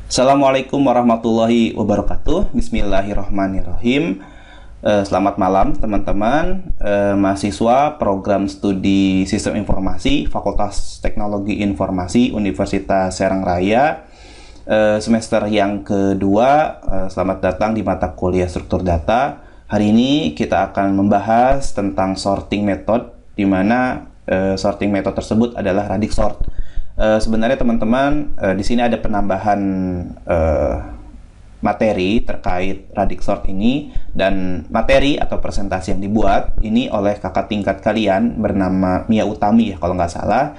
Assalamualaikum warahmatullahi wabarakatuh. Bismillahirrahmanirrahim. Selamat malam teman-teman, mahasiswa program studi Sistem Informasi Fakultas Teknologi Informasi Universitas Serang Raya, semester yang kedua. Selamat datang di mata kuliah Struktur Data. Hari ini kita akan membahas tentang sorting method, di mana sorting method tersebut adalah Radix Sort. Sebenarnya teman-teman, di sini ada penambahan materi terkait Radix Sort ini, dan materi atau presentasi yang dibuat ini oleh kakak tingkat kalian bernama Mia Utami ya kalau nggak salah.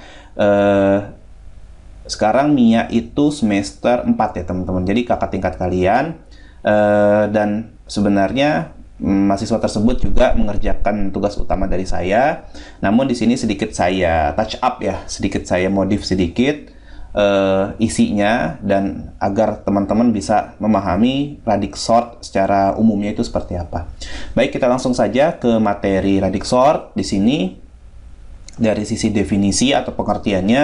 Sekarang Mia itu semester 4 ya teman-teman, jadi kakak tingkat kalian, dan sebenarnya mahasiswa tersebut juga mengerjakan tugas utama dari saya. Namun di sini sedikit saya touch up ya, sedikit saya modif sedikit isinya, dan agar teman-teman bisa memahami Radix Sort secara umumnya itu seperti apa. Baik, kita langsung saja ke materi Radix Sort. Di sini dari sisi definisi atau pengertiannya,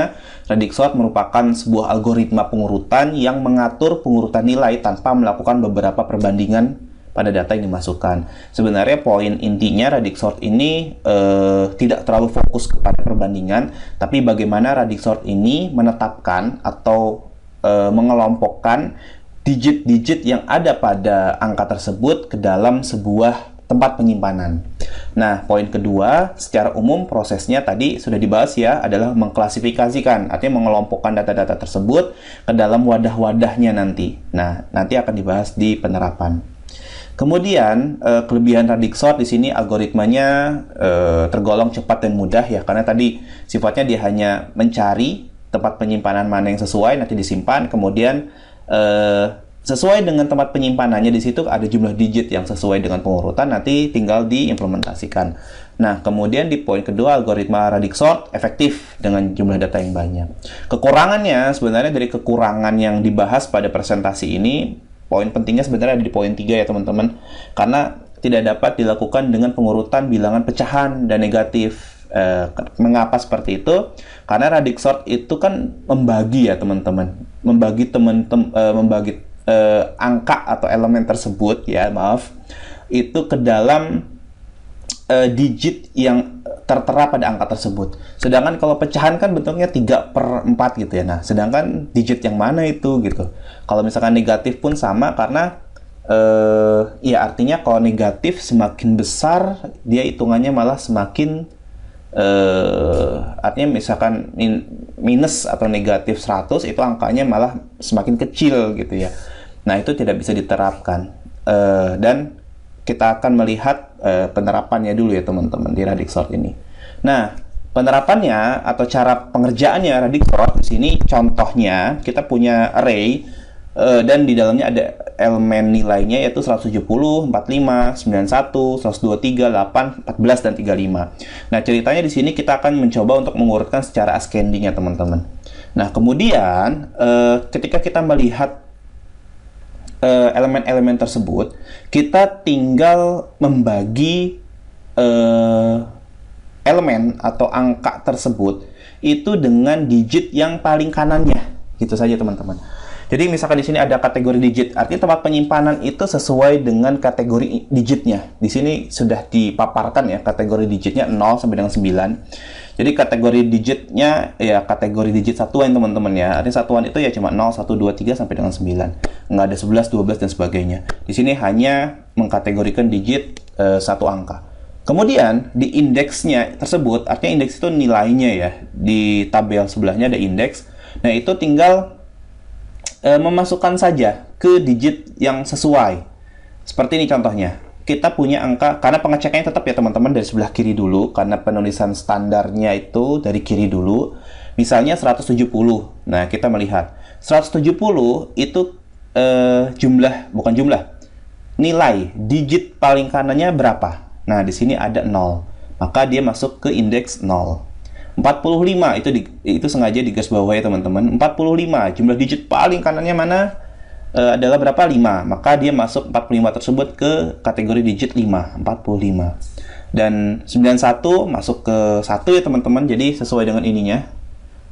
Radix Sort merupakan sebuah algoritma pengurutan yang mengatur pengurutan nilai tanpa melakukan beberapa perbandingan pada data yang dimasukkan. Sebenarnya poin intinya Radix Sort ini tidak terlalu fokus kepada perbandingan, tapi bagaimana Radix Sort ini menetapkan atau mengelompokkan digit-digit yang ada pada angka tersebut ke dalam sebuah tempat penyimpanan. Nah, poin kedua, secara umum prosesnya tadi sudah dibahas ya, adalah mengklasifikasikan, artinya mengelompokkan data-data tersebut ke dalam wadah-wadahnya nanti. Nah, nanti akan dibahas di penerapan. Kemudian kelebihan Radix Sort di sini algoritmanya tergolong cepat dan mudah ya, karena tadi sifatnya dia hanya mencari tempat penyimpanan mana yang sesuai, nanti disimpan. Kemudian sesuai dengan tempat penyimpanannya, di situ ada jumlah digit yang sesuai dengan pengurutan, nanti tinggal diimplementasikan. Nah, kemudian di poin kedua, algoritma Radix Sort efektif dengan jumlah data yang banyak. Kekurangannya sebenarnya dari kekurangan yang dibahas pada presentasi ini, poin pentingnya sebenarnya ada di poin 3 ya teman-teman, karena tidak dapat dilakukan dengan pengurutan bilangan pecahan dan negatif. Mengapa seperti itu? Karena Radix Sort itu kan membagi ya teman-teman, membagi angka atau elemen tersebut ya, maaf, itu ke dalam digit yang tertera pada angka tersebut. Sedangkan kalau pecahan kan bentuknya 3/4 gitu ya. Nah, sedangkan digit yang mana itu gitu. Kalau misalkan negatif pun sama, karena ya artinya kalau negatif semakin besar, dia hitungannya malah semakin artinya misalkan minus atau negatif 100, itu angkanya malah semakin kecil gitu ya. Nah, itu tidak bisa diterapkan. Dan kita akan melihat penerapannya dulu ya teman-teman di Radix Sort ini. Nah, penerapannya atau cara pengerjaannya Radix Sort di sini, contohnya kita punya array dan di dalamnya ada elemen nilainya yaitu 170, 45, 91, 123, 8, 14 dan 35. Nah, ceritanya di sini kita akan mencoba untuk mengurutkan secara ascending ya teman-teman. Nah, kemudian ketika kita melihat elemen-elemen tersebut, kita tinggal membagi elemen atau angka tersebut itu dengan digit yang paling kanannya, gitu saja teman-teman. Jadi misalkan di sini ada kategori digit, artinya tempat penyimpanan itu sesuai dengan kategori digitnya. Di sini sudah dipaparkan ya kategori digitnya 0 sampai dengan 9. Jadi kategori digitnya ya kategori digit satuan teman-teman ya. Artinya satuan itu ya cuma 0, 1, 2, 3 sampai dengan 9. Nggak ada 11, 12 dan sebagainya. Di sini hanya mengkategorikan digit satu angka. Kemudian di indeksnya tersebut, artinya indeks itu nilainya ya. Di tabel sebelahnya ada indeks. Nah, itu tinggal memasukkan saja ke digit yang sesuai. Seperti ini contohnya. Kita punya angka, karena pengecekannya tetap ya teman-teman dari sebelah kiri dulu, karena penulisan standarnya itu dari kiri dulu. Misalnya 170. Nah, kita melihat 170 itu nilai digit paling kanannya berapa? Nah, di sini ada 0. Maka dia masuk ke indeks 0. 45 itu sengaja digarisbawahi teman-teman. 45 jumlah digit paling kanannya mana? Adalah berapa? 5. Maka dia masuk 45 tersebut ke kategori digit 5, 45. Dan 91 masuk ke 1 ya teman-teman. Jadi sesuai dengan ininya.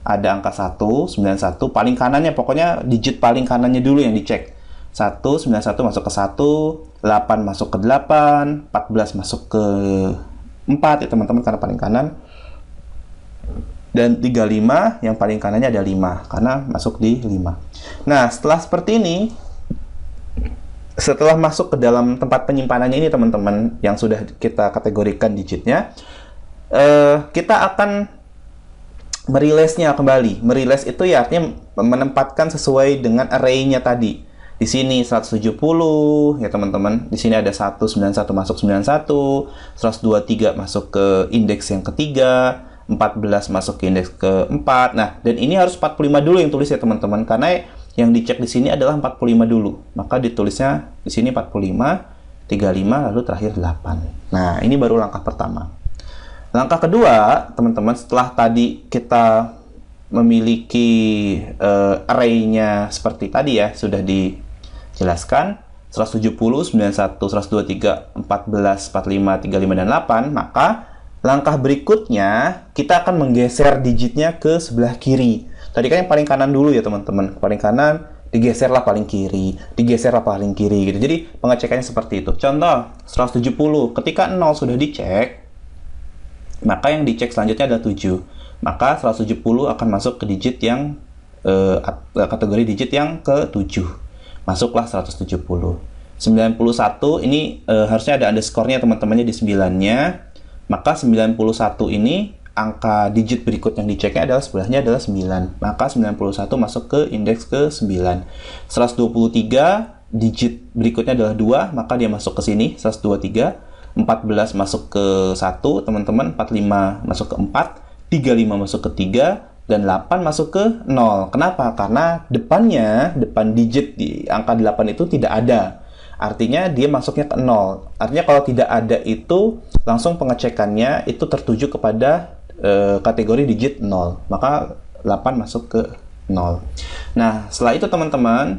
ada angka 1, 91, paling kanannya, pokoknya digit paling kanannya dulu yang dicek. 1, 91 masuk ke 1, 8 masuk ke 8, 14 masuk ke 4 ya teman-teman, karena paling kanan. Dan 35 yang paling kanannya ada 5, karena masuk di 5. Nah, setelah seperti ini, setelah masuk ke dalam tempat penyimpanannya ini teman-teman, yang sudah kita kategorikan digitnya, kita akan merilisnya kembali. Merilis itu ya artinya menempatkan sesuai dengan array-nya tadi. Di sini 170 ya teman-teman. Di sini ada 191 masuk 91, 123 masuk ke indeks yang ketiga, 14 masuk ke indeks keempat. Nah, dan ini harus 45 dulu yang tulis ya teman-teman, karena yang dicek di sini adalah 45 dulu. Maka ditulisnya di sini 45, 35 lalu terakhir 8. Nah, ini baru langkah pertama. Langkah kedua, teman-teman, setelah tadi kita memiliki array-nya seperti tadi ya, sudah dijelaskan, 170, 91, 123, 14, 45, 35, dan 8, maka langkah berikutnya, kita akan menggeser digitnya ke sebelah kiri. Tadi kan yang paling kanan dulu ya, teman-teman. Paling kanan, digeserlah paling kiri, digeserlah paling kiri, gitu. Jadi, pengecekannya seperti itu. Contoh, 170, ketika 0 sudah dicek, maka yang dicek selanjutnya adalah 7. Maka 170 akan masuk ke digit yang kategori digit yang ke-7. Masuklah 170. 91 ini harusnya ada underscore-nya teman-temannya di 9-nya. Maka 91 ini angka digit berikut yang diceknya adalah sebelahnya adalah 9. Maka 91 masuk ke indeks ke-9. 123 digit berikutnya adalah 2, maka dia masuk ke sini 123. 14 masuk ke 1, teman-teman. 45 masuk ke 4, 35 masuk ke 3, dan 8 masuk ke 0. Kenapa? Karena depan digit di angka 8 itu tidak ada. Artinya dia masuknya ke 0. Artinya kalau tidak ada itu, langsung pengecekannya itu tertuju kepada kategori digit 0. Maka 8 masuk ke 0. Nah, setelah itu teman-teman,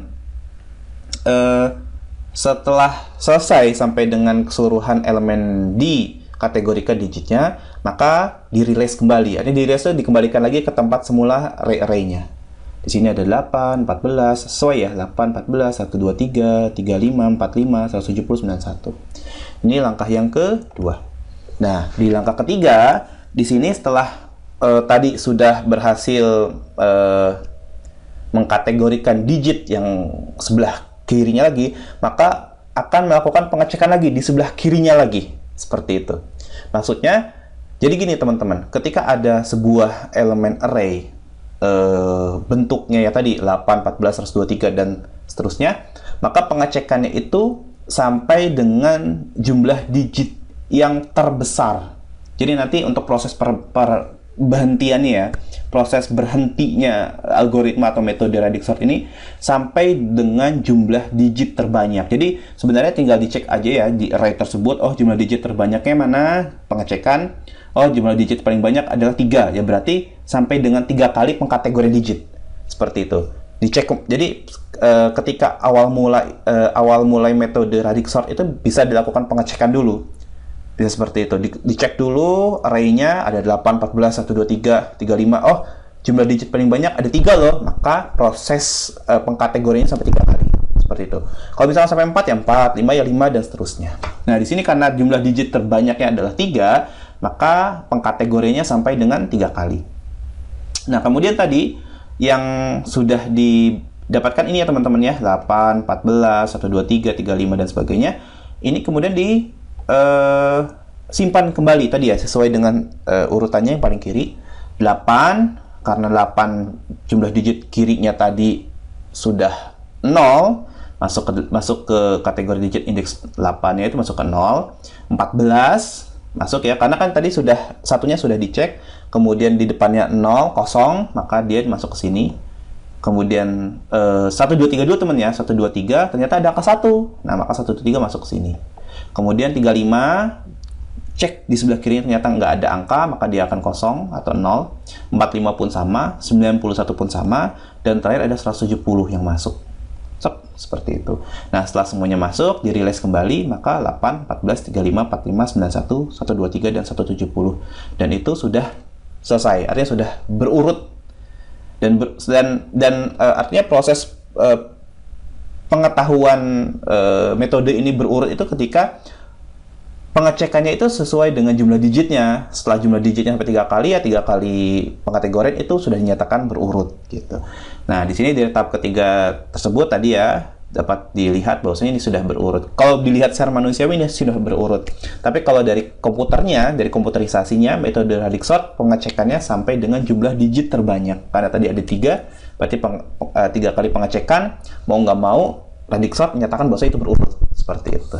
setelah selesai sampai dengan keseluruhan elemen di kategorikan digitnya, maka dirilis kembali. Artinya dirilis itu dikembalikan lagi ke tempat semula array-nya. Di sini ada 8, 14, sesuai ya, 8, 14, 123, 35, 45, 170, 91. Ini langkah yang kedua. Nah, di langkah ketiga, di sini setelah tadi sudah berhasil mengkategorikan digit yang sebelah kirinya lagi, maka akan melakukan pengecekan lagi di sebelah kirinya lagi. Seperti itu. Maksudnya, jadi gini teman-teman, ketika ada sebuah elemen array, bentuknya ya tadi 8, 14, 123, dan seterusnya, maka pengecekannya itu sampai dengan jumlah digit yang terbesar. Jadi nanti untuk proses berhentiannya ya, proses berhentinya algoritma atau metode Radix sort ini sampai dengan jumlah digit terbanyak. Jadi sebenarnya tinggal dicek aja ya di array tersebut, oh jumlah digit terbanyaknya mana, pengecekan, oh jumlah digit paling banyak adalah 3, ya berarti sampai dengan 3 kali pengkategorian digit. Seperti itu. Dicek. Jadi ketika awal mulai metode Radix sort itu bisa dilakukan pengecekan dulu. Bisa seperti itu. Dicek dulu array-nya ada 8, 14, 123, 35. Oh, jumlah digit paling banyak ada 3 loh. Maka proses pengkategoriannya sampai 3 kali. Seperti itu. Kalau misalnya sampai 4 ya 4, 5 ya 5, dan seterusnya. Nah, di sini karena jumlah digit terbanyaknya adalah 3, maka pengkategoriannya sampai dengan 3 kali. Nah, kemudian tadi yang sudah didapatkan ini ya teman-teman ya, 8, 14, 123, 35, dan sebagainya. Ini kemudian simpan kembali tadi ya, sesuai dengan urutannya yang paling kiri. 8, karena 8 jumlah digit kirinya tadi sudah 0, masuk ke kategori digit indeks 8-nya itu masuk ke 0. 14 masuk ya, karena kan tadi satunya sudah dicek, kemudian di depannya 0, kosong, maka dia masuk ke sini. Kemudian 1, 2, 3 dulu teman ya, 1, 2, 3 ternyata ada angka 1. Nah, maka 1, 2, 3 masuk ke sini. Kemudian 35, cek di sebelah kirinya ternyata nggak ada angka, maka dia akan kosong atau 0. 45 pun sama, 91 pun sama, dan terakhir ada 170 yang masuk. Seperti itu. Nah, setelah semuanya masuk, dirilis kembali, maka 8, 14, 35, 45, 91, 123, dan 170. Dan itu sudah selesai, artinya sudah berurut Artinya proses pengetahuan metode ini berurut itu ketika pengecekannya itu sesuai dengan jumlah digitnya. Setelah jumlah digitnya sampai 3 kali, ya 3 kali pengkategorian itu sudah dinyatakan berurut gitu. Nah, di sini dari tahap ketiga tersebut tadi ya dapat dilihat bahwasanya ini sudah berurut. Kalau dilihat secara manusiawi ini sudah berurut. Tapi kalau dari komputernya, dari komputerisasinya, metode Radix sort pengecekannya sampai dengan jumlah digit terbanyak. Karena tadi ada 3, berarti 3 kali pengecekan, mau nggak mau Radix sort menyatakan bahwa itu berurut. Seperti itu.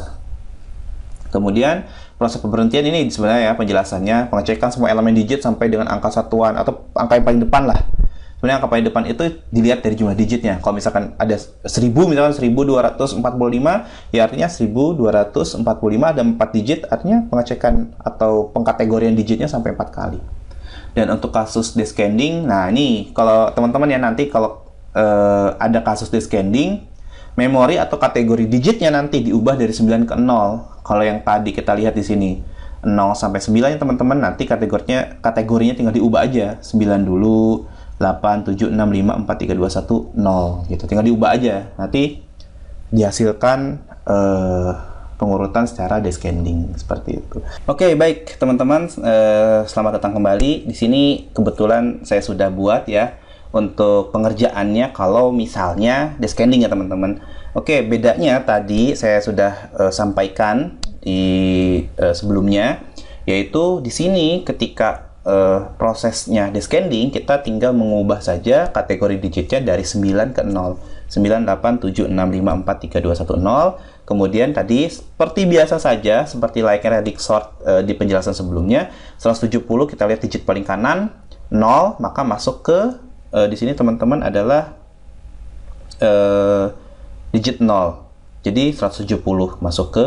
Kemudian proses pemberhentian ini sebenarnya ya penjelasannya, pengecekan semua elemen digit sampai dengan angka satuan atau angka yang paling depan lah. Sebenarnya angka paling depan itu dilihat dari jumlah digitnya. Kalau misalkan ada 1000, misalkan 1245, ya artinya 1245 ada 4 digit, artinya pengecekan atau pengkategorian digitnya sampai 4 kali. Dan untuk kasus descending, nah ini kalau teman-teman ya nanti kalau ada kasus descending, memori atau kategori digitnya nanti diubah dari 9 ke 0. Kalau yang tadi kita lihat di sini 0 sampai 9 ya teman-teman, nanti kategorinya tinggal diubah aja. 9 dulu, 8, 7, 6, 5, 4, 3, 2, 1, 0 gitu. Tinggal diubah aja. Nanti dihasilkan pengurutan secara descending seperti itu. Oke, baik teman-teman, selamat datang kembali. Di sini kebetulan saya sudah buat ya untuk pengerjaannya kalau misalnya descending ya teman-teman. Oke, bedanya tadi saya sudah sampaikan di sebelumnya, yaitu di sini ketika prosesnya descending, kita tinggal mengubah saja kategori digitnya dari 9 ke 0. 9, 8, 7, 6, 5, 4, 3, 2, 1, 0. Kemudian tadi seperti biasa saja, seperti layaknya Radix sort di penjelasan sebelumnya, 170 kita lihat digit paling kanan, 0, maka masuk ke di sini teman-teman adalah digit 0. Jadi 170 masuk ke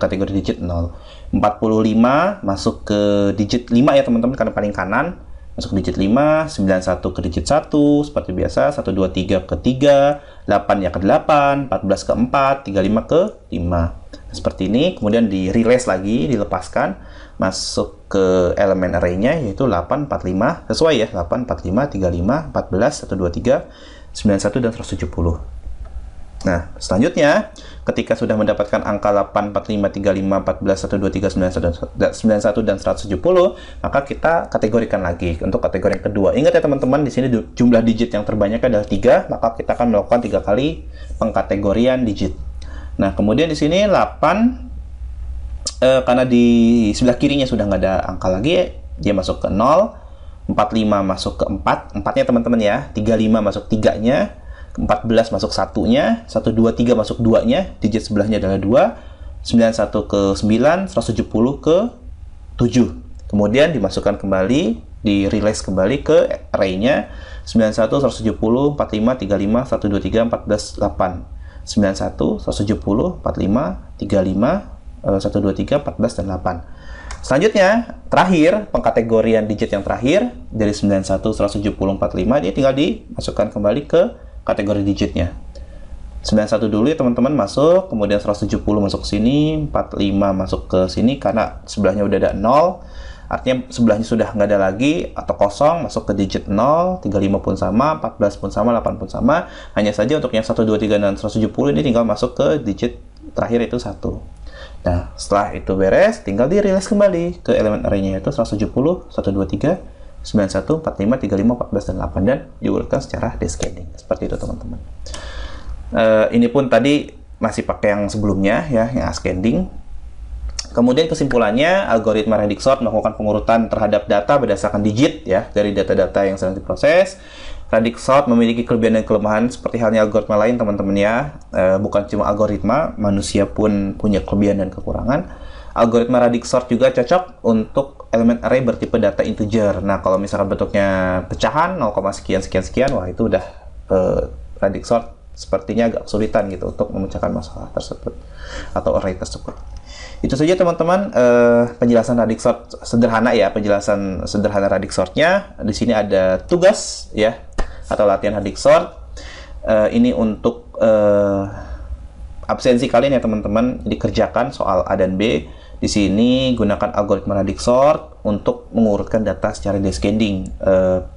kategori digit 0. 45 masuk ke digit 5 ya teman-teman, karena paling kanan masuk ke digit 5, 91 ke digit 1 seperti biasa, 123 ke 3, 8 ya ke 8, 14 ke 4, 35 ke 5. Seperti ini, kemudian di release lagi, dilepaskan masuk ke elemen array-nya yaitu 8, 45, sesuai ya, 8, 45, 35, 14, 123, 91 dan 170. Nah, selanjutnya ketika sudah mendapatkan angka 8, 45, 35, 14, 123, 91 dan 170, maka kita kategorikan lagi untuk kategori yang kedua. Ingat ya teman-teman, di sini jumlah digit yang terbanyak adalah 3, maka kita akan melakukan 3 kali pengkategorian digit. Nah, kemudian di sini 8 karena di sebelah kirinya sudah nggak ada angka lagi, dia masuk ke 0, 45 masuk ke 4, 4-nya teman-teman ya, 35 masuk 3-nya, 14 masuk 1-nya, 123 masuk 2-nya, digit sebelahnya adalah 2, 91 ke 9, 170 ke 7. Kemudian dimasukkan kembali, di release kembali ke array-nya, 91, 170, 45, 35, 123, 14, 8. 91, 170, 45, 35, 123, 14, dan 8. Selanjutnya, terakhir, pengkategorian digit yang terakhir, dari 91, 170, 45, dia tinggal dimasukkan kembali ke kategori digitnya. 91 dulu ya teman-teman masuk, kemudian 170 masuk ke sini, 45 masuk ke sini karena sebelahnya udah ada 0, artinya sebelahnya sudah nggak ada lagi atau kosong, masuk ke digit 0, 35 pun sama, 14 pun sama, 8 pun sama. Hanya saja untuk yang 1, 2, 3 dan 170 ini tinggal masuk ke digit terakhir itu 1. Nah, setelah itu beres, tinggal di-release kembali ke elemen array-nya yaitu 170, 123, 91, 45, 35, 14, dan 8, dan diurutkan secara descending. Seperti itu teman-teman. Ini pun tadi masih pakai yang sebelumnya ya, yang ascending. Kemudian kesimpulannya, algoritma Radix sort melakukan pengurutan terhadap data berdasarkan digit ya, dari data-data yang sedang diproses. Radix sort memiliki kelebihan dan kelemahan seperti halnya algoritma lain teman-teman ya. Bukan cuma algoritma, manusia pun punya kelebihan dan kekurangan. Algoritma Radix sort juga cocok untuk elemen array bertipe data integer. Nah, kalau misalkan bentuknya pecahan 0, sekian sekian sekian, wah itu udah Radix sort sepertinya agak kesulitan gitu untuk memecahkan masalah tersebut atau array tersebut. Itu saja teman-teman penjelasan Radix sort sederhana ya, penjelasan sederhana Radix sortnya. Di sini ada tugas ya atau latihan Radix sort. Ini untuk absensi kalian ya teman-teman, dikerjakan soal A dan B Di sini gunakan algoritma Radix Sort untuk mengurutkan data secara descending.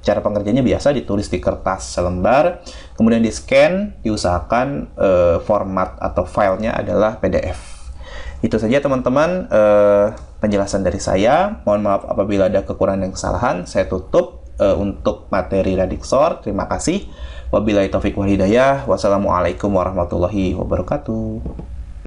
Cara pengerjaannya biasa, ditulis di kertas selembar, kemudian di scan, diusahakan format atau filenya adalah PDF. Itu saja teman-teman penjelasan dari saya. Mohon maaf apabila ada kekurangan dan kesalahan. Saya tutup untuk materi Radix Sort. Terima kasih. Wabillahi taufiq wal hidayah. Wassalamualaikum warahmatullahi wabarakatuh.